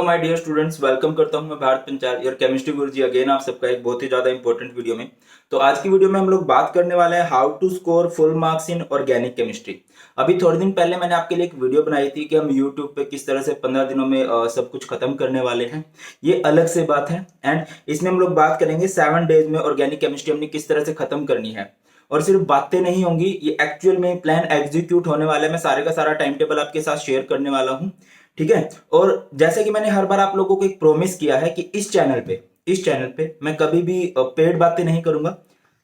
My dear students, welcome करता हूं मैं भारत पंचाल और केमिस्ट्री गुरुजी अगेन आप सबका एक बहुत ही ज्यादा इंपॉर्टेंट वीडियो में। तो आज की वीडियो में हम लोग बात करने वाले हैं how to score full marks in organic chemistry. अभी थोड़े दिन पहले मैंने आपके लिए एक वीडियो बनाई थी कि हम यूट्यूब पे किस तरह से 15 दिनों में सब कुछ खत्म करने वाले हैं। ये अलग से बात है एंड इसमें हम लोग बात करेंगे 7 डेज में ऑर्गेनिक केमिस्ट्री हमने किस तरह से खत्म करनी है। और सिर्फ बातें नहीं होंगी, ये एक्चुअल में प्लान एग्जीक्यूट होने वाला है। मैं सारे का सारा टाइम टेबल आपके साथ शेयर करने वाला हूँ, ठीक है। और जैसे कि मैंने हर बार आप लोगों को एक प्रॉमिस किया है कि इस चैनल पे मैं कभी भी पेड बातें नहीं करूंगा,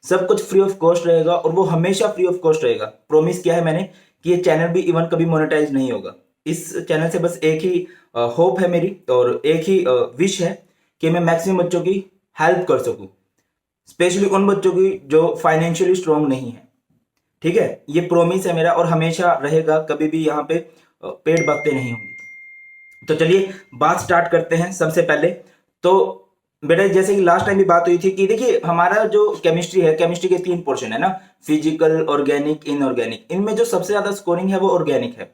सब कुछ फ्री ऑफ कॉस्ट रहेगा और वो हमेशा फ्री ऑफ कॉस्ट रहेगा। प्रॉमिस किया है मैंने कि ये चैनल भी इवन कभी मोनेटाइज नहीं होगा। इस चैनल से बस एक ही होप है मेरी और एक ही विश है कि मैं मैक्सिमम बच्चों की हेल्प कर सकूं, स्पेशली उन बच्चों की जो फाइनेंशियली स्ट्रांग नहीं है, ठीक है। ये प्रॉमिस है मेरा और हमेशा रहेगा, कभी भी यहाँ पे पेड बातें नहीं होंगी। तो चलिए बात स्टार्ट करते हैं। सबसे पहले तो बेटा, जैसे कि लास्ट टाइम भी बात हुई थी कि देखिए हमारा जो केमिस्ट्री है, केमिस्ट्री के 3 पोर्शन है ना, फिजिकल, ऑर्गेनिक, इनऑर्गेनिक। इनमें जो सबसे ज्यादा स्कोरिंग है वो ऑर्गेनिक है।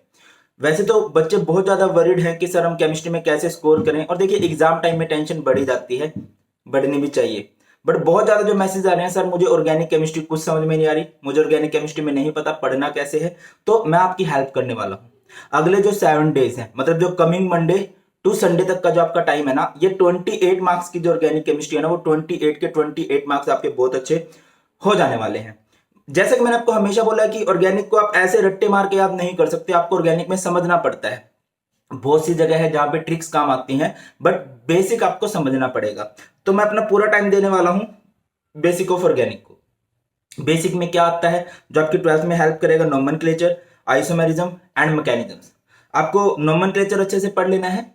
वैसे तो बच्चे बहुत ज्यादा वरीड हैं कि सर हम केमिस्ट्री में कैसे स्कोर करें, और देखिए एग्जाम टाइम में टेंशन बढ़ी जाती है, बढ़नी भी चाहिए। बट बहुत ज्यादा जो मैसेज आ रहे हैं, सर मुझे ऑर्गेनिक केमिस्ट्री कुछ समझ में नहीं आ रही, मुझे ऑर्गेनिक केमिस्ट्री में नहीं पता पढ़ना कैसे है, तो मैं आपकी हेल्प करने वाला हूँ। अगले जो 7 डेज हैं, मतलब जो कमिंग मंडे टू संडे तक का जो आपका टाइम है ना, ये 28 मार्क्स की जो ऑर्गेनिक केमिस्ट्री है ना, वो 28 के 28 मार्क्स आपके बहुत अच्छे हो जाने वाले हैं। जैसे कि मैंने आपको हमेशा बोला है कि ऑर्गेनिक को आप ऐसे रट्टे मार के याद नहीं कर सकते, आपको ऑर्गेनिक में समझना पड़ता है। बहुत सी जगह है जहां पे ट्रिक्स काम आती हैं, बट बेसिक आपको समझना पड़ेगा। तो मैं अपना पूरा टाइम देने वाला हूं बेसिक ऑफ ऑर्गेनिक को। बेसिक में क्या आता है जो आपकी 12th में हेल्प करेगा? Nomenclature, isomerism and mechanisms. आपको नोमेनक्लेचर अच्छे से पढ़ लेना है,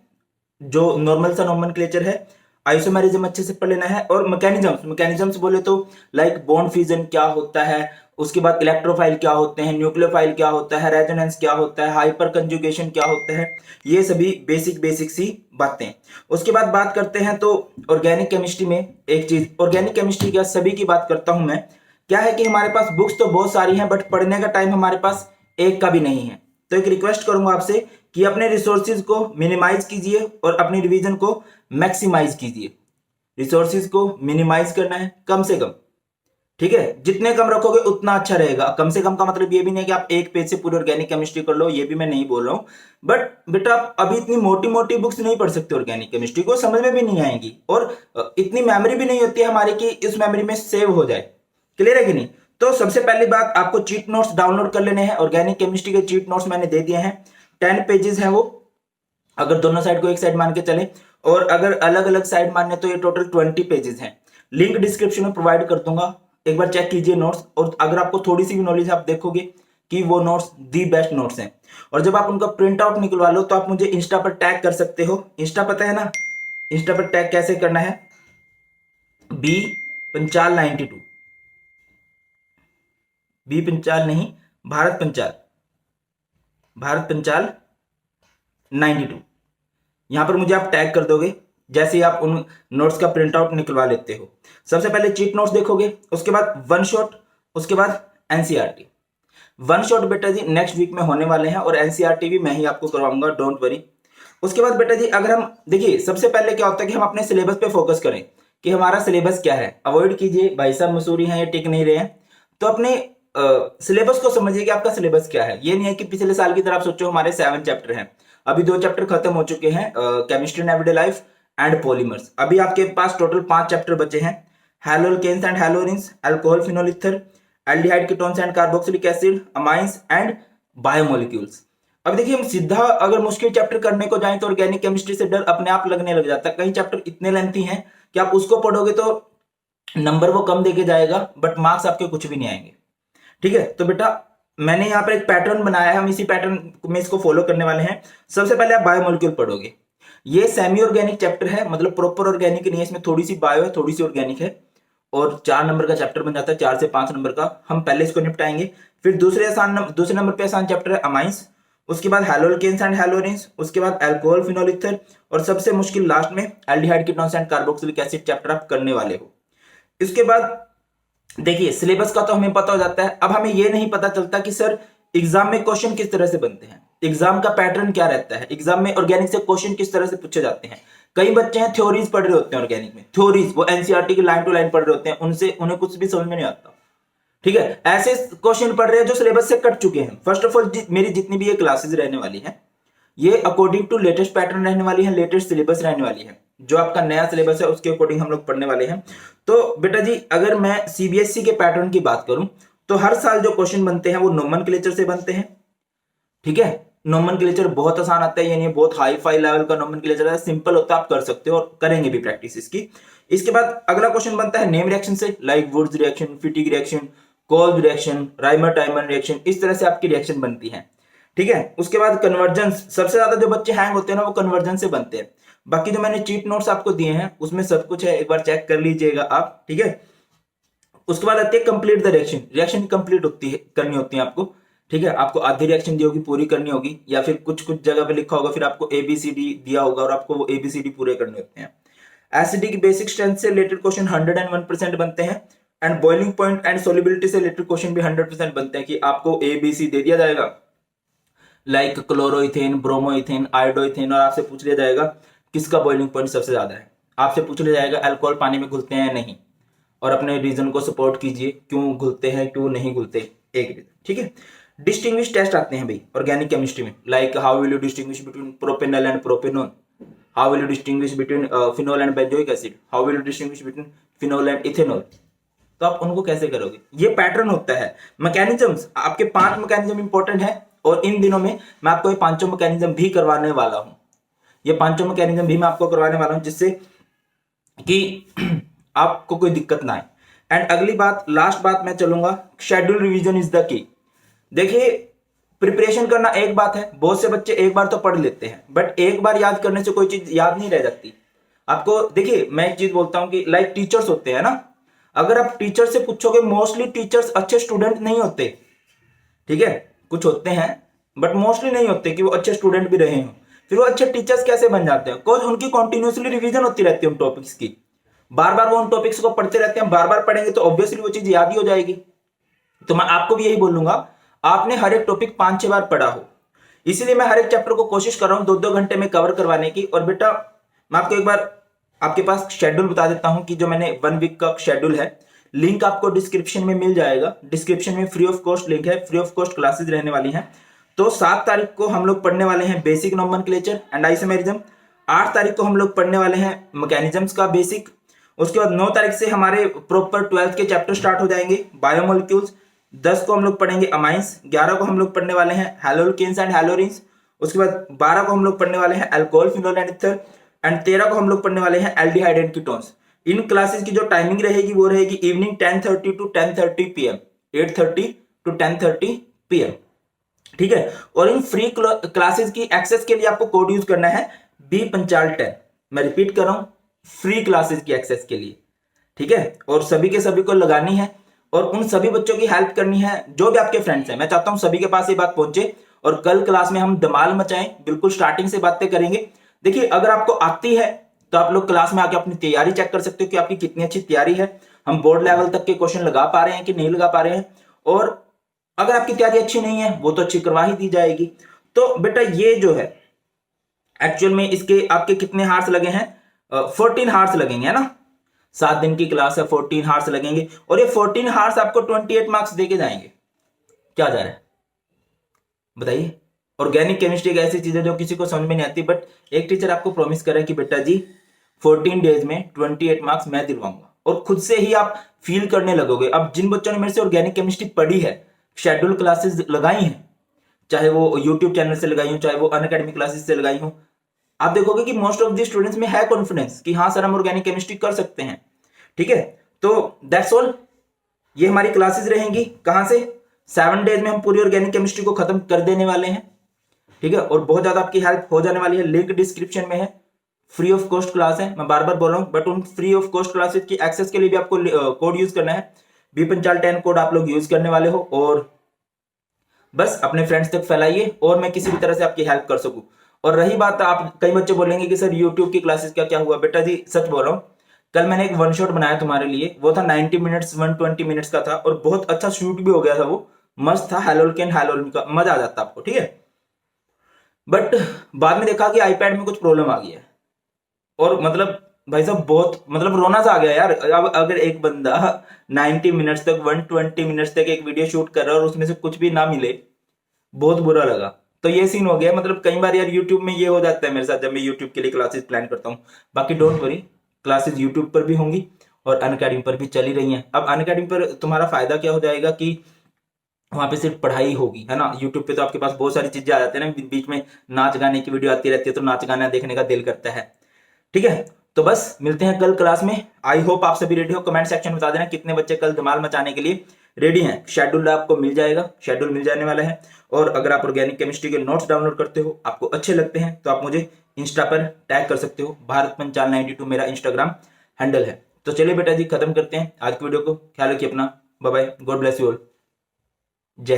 जो नॉर्मल सा नोमेनक्लेचर है। आइसोमेरिज्म अच्छे से पढ़ लेना है। और मैकेनिज्म्स, मैकेनिज्म्स बोले तो लाइक बॉन्ड फ्यूजन क्या होता है, उसके बाद इलेक्ट्रोफाइल क्या होते हैं, न्यूक्लियोफाइल क्या होता है, रेजोनेंस क्या होता है, हाइपर कंजुगेशन क्या होता है, ये सभी बेसिक बेसिक सी बातें। उसके बाद बात करते हैं तो ऑर्गेनिक केमिस्ट्री में एक चीज, ऑर्गेनिक केमिस्ट्री क्या सभी की बात करता हूं मैं, क्या है कि हमारे पास बुक्स तो बहुत सारी हैं बट पढ़ने का टाइम हमारे पास एक का भी नहीं है। तो एक रिक्वेस्ट करूंगा आपसे कि अपने रिसोर्सेज को मिनिमाइज कीजिए और अपनी रिवीजन को मैक्सिमाइज कीजिए। रिसोर्सेज को मिनिमाइज करना है कम से कम, ठीक है। जितने कम रखोगे उतना अच्छा रहेगा। कम से कम का मतलब ये भी नहीं है कि आप एक पेज से पूरी ऑर्गेनिक केमिस्ट्री कर लो, ये भी मैं नहीं बोल रहा हूं। बट बेटा आप अभी इतनी मोटी मोटी बुक्स नहीं पढ़ सकते ऑर्गेनिक केमिस्ट्री को, समझ में भी नहीं आएंगी और इतनी मेमोरी भी नहीं होती है हमारी कि इस मेमोरी में सेव हो जाए। क्लियर है कि नहीं? तो सबसे पहली बात, आपको चीट नोट्स डाउनलोड कर लेने हैं। ऑर्गेनिक केमिस्ट्री के चीट नोट्स मैंने दे दिए हैं, 10 पेजेस हैं वो, अगर दोनों साइड को एक साइड मान के चले, और अगर अलग अलग साइड मानने तो ये टोटल 20 पेजेस हैं। लिंक डिस्क्रिप्शन में प्रोवाइड कर दूंगा, एक बार चेक कीजिए नोट्स। और अगर आपको थोड़ी सी भी नॉलेज, आप देखोगे कि वो नोट्स दी बेस्ट नोट्स हैं। और जब आप उनका प्रिंट आउट निकलवा लो तो आप मुझे इंस्टा पर टैग कर सकते हो। इंस्टा पता है ना, इंस्टा पर टैग कैसे करना है? बी पंचाल 92, बी पंचाल नहीं, भारत पंचाल, भारत पंचाल 92। यहां पर मुझे आप टैग कर दोगे जैसे ही आप उन नोट्स का प्रिंट आउट निकलवा लेते हो। सबसे पहले चीट नोट्स देखोगे, उसके बाद वन शॉट, उसके बाद एनसीईआरटी। वन शॉट बेटा जी नेक्स्ट वीक में होने वाले हैं और एनसीईआरटी भी मैं ही आपको करवाऊंगा, डोंट वरी। उसके बाद बेटा जी अगर हम देखिए, सबसे पहले क्या होता है कि हम अपने सिलेबस पे फोकस करें कि हमारा सिलेबस क्या है। अवॉइड कीजिए भाई साहब मसूरी हैं, ये टिक नहीं रहे हैं। तो अपने सिलेबस को समझिए कि आपका सिलेबस क्या है। ये नहीं है कि पिछले साल की तरह आप सोचो हमारे 7 चैप्टर हैं। अभी 2 चैप्टर खत्म हो चुके हैं, chemistry in everyday life and polymers. अभी आपके पास टोटल 5 चैप्टर बचे हैं, haloalkanes and haloarenes, alcohol phenol ether, aldehyde ketones and carboxylic acid, amines and biomolecules. अब देखिए हम सीधा अगर मुश्किल चैप्टर करने को जाएं तो ऑर्गेनिक केमिस्ट्री से डर अपने आप लगने लग जाता है। कई चैप्टर इतने लेंथी हैं कि आप उसको पढ़ोगे तो नंबर वो कम देके जाएगा बट मार्क्स आपके कुछ भी नहीं आएंगे, ठीक है। तो बेटा मैंने यहाँ पर एक पैटर्न बनाया है, हम इसी पैटर्न में इसको फॉलो करने वाले हैं। सबसे पहले आप बायोमोलिक्यूल पढ़ोगे। ये सेमी ऑर्गेनिक चैप्टर है, मतलब प्रॉपर ऑर्गेनिक नहीं है, इसमें थोड़ी सी बायो है, थोड़ी सी ऑर्गेनिक है और 4 नंबर का चैप्टर बन जाता है, 4 से 5 नंबर का। हम पहले इसको निपटाएंगे। फिर दूसरे नंबर पे आसान चैप्टर है अमाइंस, उसके बाद हैलोल्केन्स एंड हैलोरिन्स, उसके बाद अल्कोहल फिनोल ईथर, और सबसे मुश्किल लास्ट में aldehyde ketones and carboxylic acid chapter आप करने वाले हो। इसके बाद देखिए सिलेबस का तो हमें पता हो जाता है। अब हमें यह नहीं पता चलता कि सर एग्जाम में क्वेश्चन किस तरह से बनते हैं। एग्जाम का पैटर्न क्या रहता है, एग्जाम में ऑर्गेनिक से क्वेश्चन किस तरह से पूछे जाते हैं। कई बच्चे हैं थ्योरीज पढ़ रहे होते हैं ऑर्गेनिक में, थ्योरीज वो एनसीईआरटी की लाइन टू लाइन पढ़ रहे होते हैं, उनसे उन्हें कुछ भी समझ में नहीं आता। ठीक है, ऐसे क्वेश्चन पढ़ रहे हैं जो सिलेबस से कट चुके हैं। फर्स्ट ऑफ ऑल मेरी जितनी भी ये क्लासेस रहने वाली हैं ये अकॉर्डिंग टू लेटेस्ट पैटर्न रहने वाली है, लेटेस्ट सिलेबस रहने वाली है। जो आपका नया सिलेबस है उसके अकॉर्डिंग हम लोग पढ़ने वाले हैं। तो बेटा जी अगर मैं सीबीएसई के पैटर्न की बात करूं तो हर साल जो क्वेश्चन बनते हैं वो नोमेनक्लेचर से बनते हैं। ठीक है, नोमेनक्लेचर बहुत आसान आता है, यानी बहुत हाई फाई लेवल का नोमेनक्लेचर है, सिंपल होता है, आप कर सकते हो और करेंगे भी प्रैक्टिस इसकी। इसके बाद अगला क्वेश्चन बनता है नेम रिएक्शन से, like Wurtz reaction, फिटिक reaction, Kolb reaction, Rymer timer reaction, इस तरह से आपकी रिएक्शन बनती है। ठीक है, उसके बाद कन्वर्जेंस, सबसे ज्यादा जो बच्चे हैंग होते हैं ना वो कन्वर्जेंस से बनते हैं। बाकी जो मैंने चीट नोट्स आपको दिए हैं उसमें सब कुछ है, एक बार चेक कर लीजिएगा आप। ठीक है, उसके बाद आती है complete the reaction, reaction complete होती है, करनी होती है आपको। ठीक है, आपको आधी रिएक्शन दी होगी पूरी करनी होगी, या फिर कुछ कुछ जगह पे लिखा होगा फिर आपको एबीसीडी दिया होगा और आपको वो एबीसीडी पूरे करने होते हैं। एसिडिक की बेसिक स्ट्रेंथ से रिलेटेड क्वेश्चन 101% बनते हैं, and boiling point and solubility से रिलेटेड क्वेश्चन भी 100% बनते हैं कि आपको एबीसी दे दिया जाएगा, लाइक क्लोरोइथेन, ब्रोमोइथेन, आयोडोइथेन, और आपसे पूछ लिया जाएगा किसका बॉइलिंग पॉइंट सबसे ज्यादा है। आपसे पूछ लिया जाएगा अल्कोहल पानी में घुलते हैं या नहीं, और अपने रीजन को सपोर्ट कीजिए क्यों घुलते हैं क्यों नहीं घुलते, एक रीजन। ठीक है, डिस्टिंग्विश टेस्ट आते हैं भाई ऑर्गेनिक केमिस्ट्री में, like how will you distinguish between propanol and propanone, how will you distinguish between phenol and benzoic acid, how will you distinguish between phenol and ethanol. तो आप उनको कैसे करोगे, ये पैटर्न होता है। मैकेनिज्म्स, आपके 5 मैकेनिज्म इंपॉर्टेंट है, और इन दिनों में मैं आपको ये 5 मैकेनिज्म भी करवाने वाला हूं। ये 5 मैकेनिज्म भी मैं आपको करवाने वाला हूं जिससे कि आपको कोई दिक्कत ना आए। एंड अगली बात, लास्ट बात मैं चलूंगा, schedule revision is the key. देखिए प्रिपरेशन करना एक बात है, बहुत से बच्चे एक बार तो पढ़ लेते हैं, बट एक बार याद करने से कोई चीज याद नहीं रह जाती। आपको देखिए मैं एक चीज बोलता हूं कि लाइक टीचर्स होते हैं ना, अगर आप टीचर से पूछोगे, मोस्टली टीचर्स अच्छे स्टूडेंट नहीं होते। ठीक है, कुछ होते हैं बट मोस्टली नहीं होते कि वो अच्छे स्टूडेंट भी रहे हो। फिर वो अच्छे टीचर्स कैसे बन जाते हैं, बिकॉज उनकी कॉन्टिन्यूसली रिवीजन होती रहती है उन टॉपिक्स की, बार बार वो उन टॉपिक्स को पढ़ते रहते हैं, बार बार पढ़ेंगे तो ऑब्वियसली वो चीज याद ही हो जाएगी। तो मैं आपको भी यही बोलूंगा, आपने हर एक टॉपिक 5-6 बार पढ़ा हो, इसीलिए मैं हर एक चैप्टर को कोशिश कर रहा हूं 2-2 घंटे में कवर करवाने की। और बेटा मैं आपको एक बार आपके पास शेड्यूल बता देता हूं कि जो मैंने 1 वीक का शेड्यूल है, लिंक आपको डिस्क्रिप्शन में मिल जाएगा। डिस्क्रिप्शन में फ्री ऑफ कॉस्ट लिंक है, फ्री ऑफ कॉस्ट क्लासेस रहने वाली हैं। तो 7 तारीख को हम लोग पढ़ने वाले हैं बेसिक नोमेनक्लेचर एंड आइसोमेरिज्म, 8 तारीख को हम लोग पढ़ने वाले हैं मैकेनिज्म्स का बेसिक, उसके बाद 9 तारीख से हमारे प्रॉपर 12th के चैप्टर स्टार्ट हो जाएंगे बायोमोलिक्यूल्स, 10 को हम लोग पढ़ेंगे अमाइंस, 11 को हम लोग पढ़ने वाले हैं हैलोल्केन्स एंड हैलोरिन्स, उसके बाद 12 को हम लोग पढ़ने वाले हैं alcohol, phenol and ether, and 13 को हम लोग पढ़ने वाले हैं aldehyde and ketones. In classes की जो टाइमिंग रहेगी वो रहेगी evening 10:30 to 10:30 PM, 8:30 to 10:30 PM। ठीक है, और इन फ्री क्लासेस की एक्सेस के लिए आपको कोड यूज करना है B1510। मैं रिपीट कर रहा हूं, फ्री क्लासेस की एक्सेस के लिए। ठीक है, और सभी के सभी को लगानी है, और उन सभी बच्चों की हेल्प करनी है जो भी आपके फ्रेंड्स हैं। मैं चाहता हूं सभी के पास ये बात पहुंचे और कल क्लास में हम धमाल मचाएं, बिल्कुल स्टार्टिंग से बातें करेंगे। देखिए अगर आपको आती है तो आप लोग क्लास में आके अपनी तैयारी चेक कर सकते हो कि आपकी कितनी अच्छी तैयारी है, हम बोर्ड लेवल तक के क्वेश्चन लगा पा रहे हैं कि नहीं लगा पा रहे हैं, और अगर आपकी तैयारी अच्छी नहीं है वो तो अच्छी करवा ही दी जाएगी। तो बेटा ये जो है एक्चुअल में इसके आपके कितने हार्स लगे हैं, 14 हार्स लगेंगे, है ना। 7 दिन की क्लास है, 14 हार्स लगेंगे, और ये 14 हार्स आपको 28 मार्क्स देके जाएंगे। क्या जा रहा है बताइए। ऑर्गेनिक केमिस्ट्री एक ऐसी चीज है जो किसी को समझ में नहीं आती, बट एक टीचर आपको प्रॉमिस करे कि बेटा जी 14 डेज में 28 मार्क्स मैं दिलवाऊंगा, और खुद से ही आप फील करने लगोगे। अब जिन बच्चों ने मेरे से ऑर्गेनिक केमिस्ट्री पढ़ी है, शेड्यूल क्लासेस लगाई हैं, चाहे वो यूट्यूब चैनल से लगाई हो, चाहे वो अनअकैडमी क्लासेस से लगाई हो, आप देखोगे कि मोस्ट ऑफ द स्टूडेंट्स में है कॉन्फिडेंस कि हाँ सर हम ऑर्गेनिक केमिस्ट्री कर सकते हैं। ठीक है, तो दैट्स ऑल। ये हमारी क्लासेस रहेंगी कहां से, 7 डेज में हम पूरी ऑर्गेनिक केमिस्ट्री को खत्म कर देने वाले हैं। ठीक है, और बहुत ज्यादा आपकी हेल्प हो जाने वाली है। लिंक डिस्क्रिप्शन में है, फ्री ऑफ कॉस्ट क्लास है, मैं बार बार बोल रहा हूं, बट उन फ्री ऑफ कॉस्ट क्लासेस की एक्सेस के लिए भी आपको कोड यूज करना है, B1510 कोड आप लोग यूज करने वाले हो, और बस अपने फ्रेंड्स तक फैलाइए और मैं किसी भी तरह से आपकी हेल्प कर सकूं। और रही बात, आप कई बच्चे बोलेंगे कि सर यूट्यूब की क्लासेस का क्या हुआ। बेटा जी सच बोल रहा हूँ, कल मैंने एक वन शॉट बनाया तुम्हारे लिए, वो था 90 मिनट्स 120 मिनट्स का था, और बहुत अच्छा शूट भी हो गया था, वो मस्त था, हैलोल्केन हैलोलिन का, मजा आ जाता आपको। ठीक है, बट बाद में देखा कि आईपैड में कुछ प्रॉब्लम आ गई है, और मतलब भाई साहब बहुत मतलब रोना सा आ गया यार। अब अगर एक बंदा 90 मिनट्स तक 120 मिनट्स तक एक वीडियो शूट कर रहा है और उसमें से कुछ भी ना मिले, बहुत बुरा लगा। तो ये सीन हो गया। मतलब कई बार यार यूट्यूब में ये हो जाता है मेरे साथ, जब मैं यूट्यूब के लिए क्लासेस प्लान करता हूँ। बाकी डोंट वरी, क्लासेस यूट्यूब पर भी होंगी और अनअकैडमी पर भी चल ही रही हैं। अब अनअकैडमी पर तुम्हारा फायदा क्या हो जाएगा कि वहां पे सिर्फ पढ़ाई होगी, है ना। यूट्यूब पे तो आपके पास बहुत सारी चीजें आ जाती है ना, बीच में नाच गाने की वीडियो आती रहती है, तो नाच गाना देखने का दिल करता है। ठीक है, तो बस मिलते हैं कल क्लास में। आई होप आप सभी रेडी हो। कमेंट सेक्शन में बता देना कितने बच्चे कल धमाल मचाने के लिए रेडी हैं। शेड्यूल आपको मिल जाएगा, शेड्यूल मिल जाने वाला है। और अगर आप ऑर्गेनिक केमिस्ट्री के नोट्स डाउनलोड करते हो, आपको अच्छे लगते हैं, तो आप मुझे इंस्टा पर टैग कर सकते हो। भारत पंचाल 92 मेरा इंस्टाग्राम हैंडल है। तो चलिए बेटा जी, खत्म करते हैं आज की वीडियो को। ख्याल रखिए अपना। Bye bye, God bless you all. जय हिंद।